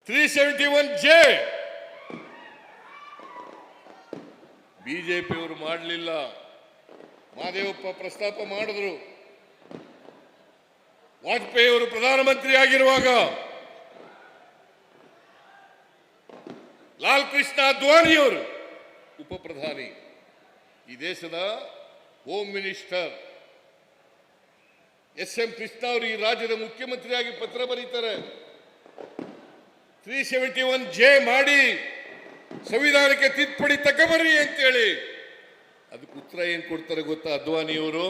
371J ಬಿಜೆಪಿಯವರು ಮಾಡಲಿಲ್ಲ. ಮಹದೇವಪ್ಪ ಪ್ರಸ್ತಾಪ ಮಾಡಿದ್ರು. ವಾಜಪೇಯಿ ಅವರು ಪ್ರಧಾನಮಂತ್ರಿ ಆಗಿರುವಾಗ ಲಾಲ್ ಕೃಷ್ಣ ಅದ್ವಾನಿಯವರು ಉಪ ಪ್ರಧಾನಿ, ಈ ದೇಶದ ಹೋಮ್ ಮಿನಿಸ್ಟರ್ ಎಂ ಕೃಷ್ಣ ಅವರು ಈ ರಾಜ್ಯದ ಮುಖ್ಯಮಂತ್ರಿಯಾಗಿ ಪತ್ರ ಬರೀತಾರೆ. 371J ಮಾಡಿ ಸಂವಿಧಾನಕ್ಕೆ ತಿದ್ದುಪಡಿ ತಗೊಬರ್ರಿ ಅಂತೇಳಿ. ಅದಕ್ಕೆ ಉತ್ತರ ಏನ್ ಕೊಡ್ತಾರೆ ಗೊತ್ತಾ ಅದ್ವಾನಿಯವರು?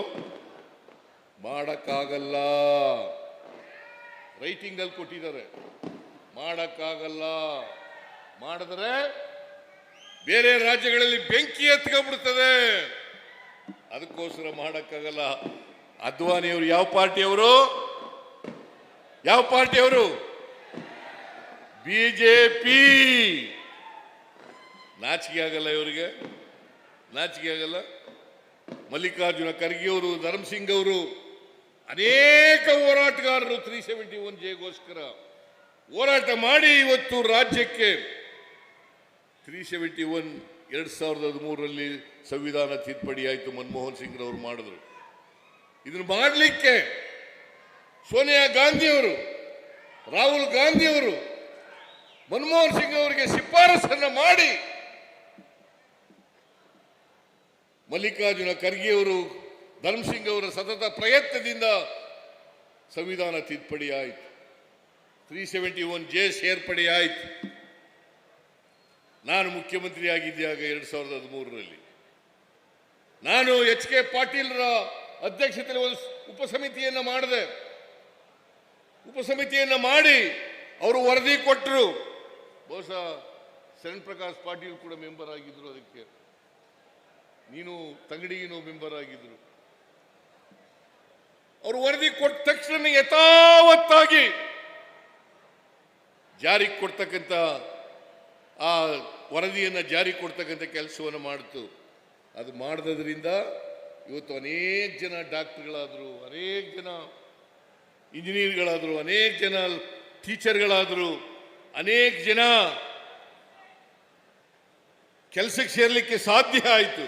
ಮಾಡಕ್ಕಾಗಲ್ಲ. ರೈಟಿಂಗ್ ಅಲ್ಲಿ ಕೊಟ್ಟಿದ್ದಾರೆ, ಮಾಡಕ್ಕಾಗಲ್ಲ, ಮಾಡಿದ್ರೆ ಬೇರೆ ರಾಜ್ಯಗಳಲ್ಲಿ ಬೆಂಕಿ ಎತ್ಕೊಂಡ್ಬಿಡ್ತದೆ, ಅದಕ್ಕೋಸ್ಕರ ಮಾಡಕ್ಕಾಗಲ್ಲ. ಅದ್ವಾನಿಯವರು ಯಾವ ಪಾರ್ಟಿಯವರು? ಯಾವ ಪಾರ್ಟಿಯವರು? ಬಿಜೆಪಿ. ನಾಚಿಕೆ ಆಗಲ್ಲ ಇವರಿಗೆ? ನಾಚಿಕೆ ಆಗಲ್ಲ? ಮಲ್ಲಿಕಾರ್ಜುನ ಖರ್ಗೆ ಅವರು, ಧರ್ಮಸಿಂಗ್ ಅವರು, ಅನೇಕ ಹೋರಾಟಗಾರರು 371Jಗೋಸ್ಕರ ಹೋರಾಟ ಮಾಡಿ ಇವತ್ತು ರಾಜ್ಯಕ್ಕೆ 371 2013ರಲ್ಲಿ ಸಂವಿಧಾನ ತಿದ್ದುಪಡಿ ಆಯಿತು. ಮನಮೋಹನ್ ಸಿಂಗ್ ಅವರು ಮಾಡಿದ್ರು. ಇದನ್ನು ಮಾಡಲಿಕ್ಕೆ ಸೋನಿಯಾ ಗಾಂಧಿಯವರು, ರಾಹುಲ್ ಗಾಂಧಿಯವರು ಮನಮೋಹನ್ ಸಿಂಗ್ ಅವರಿಗೆ ಶಿಫಾರಸನ್ನು ಮಾಡಿ ಮಲ್ಲಿಕಾರ್ಜುನ ಖರ್ಗೆ ಅವರು, ಧರ್ಮಸಿಂಗ್ ಅವರ ಸತತ ಪ್ರಯತ್ನದಿಂದ ಸಂವಿಧಾನ ತಿದ್ದುಪಡಿ ಆಯಿತು. 371J ಸೇರ್ಪಡೆ ಆಯಿತು. ನಾನು ಮುಖ್ಯಮಂತ್ರಿ ಆಗಿದ್ದಾಗ 2013ರಲ್ಲಿ ನಾನು HK ಪಾಟೀಲ್ರ ಅಧ್ಯಕ್ಷತೆಯಲ್ಲಿ ಒಂದು ಉಪಸಮಿತಿಯನ್ನು ಮಾಡಿದೆ. ಉಪಸಮಿತಿಯನ್ನು ಮಾಡಿ ಅವರು ವರದಿ ಕೊಟ್ಟರು. ಬಹುಶಃ ಶರಣ್ ಪ್ರಕಾಶ್ ಪಾಟೀಲ್ ಕೂಡ ಮೆಂಬರ್ ಆಗಿದ್ರು, ಅದಕ್ಕೆ ನೀನು ತಂಗಡಿಗಿನೂ ಮೆಂಬರ್ ಆಗಿದ್ರು. ಅವರು ವರದಿ ಕೊಟ್ಟ ತಕ್ಷಣ ಯಥಾವತ್ತಾಗಿ ಜಾರಿಗೆ ಕೊಡ್ತಕ್ಕಂಥ ಆ ವರದಿಯನ್ನು ಜಾರಿ ಕೊಡ್ತಕ್ಕಂಥ ಕೆಲಸವನ್ನು ಮಾಡಿತು. ಅದು ಮಾಡದ್ರಿಂದ ಇವತ್ತು ಅನೇಕ ಜನ ಡಾಕ್ಟರ್ಗಳಾದರು, ಅನೇಕ ಜನ ಇಂಜಿನಿಯರ್ಗಳಾದರು, ಅನೇಕ ಜನ ಟೀಚರ್ಗಳಾದರು, ಅನೇಕ ಜನ ಕೆಲಸಕ್ಕೆ ಸೇರಲಿಕ್ಕೆ ಸಾಧ್ಯ ಆಯಿತು.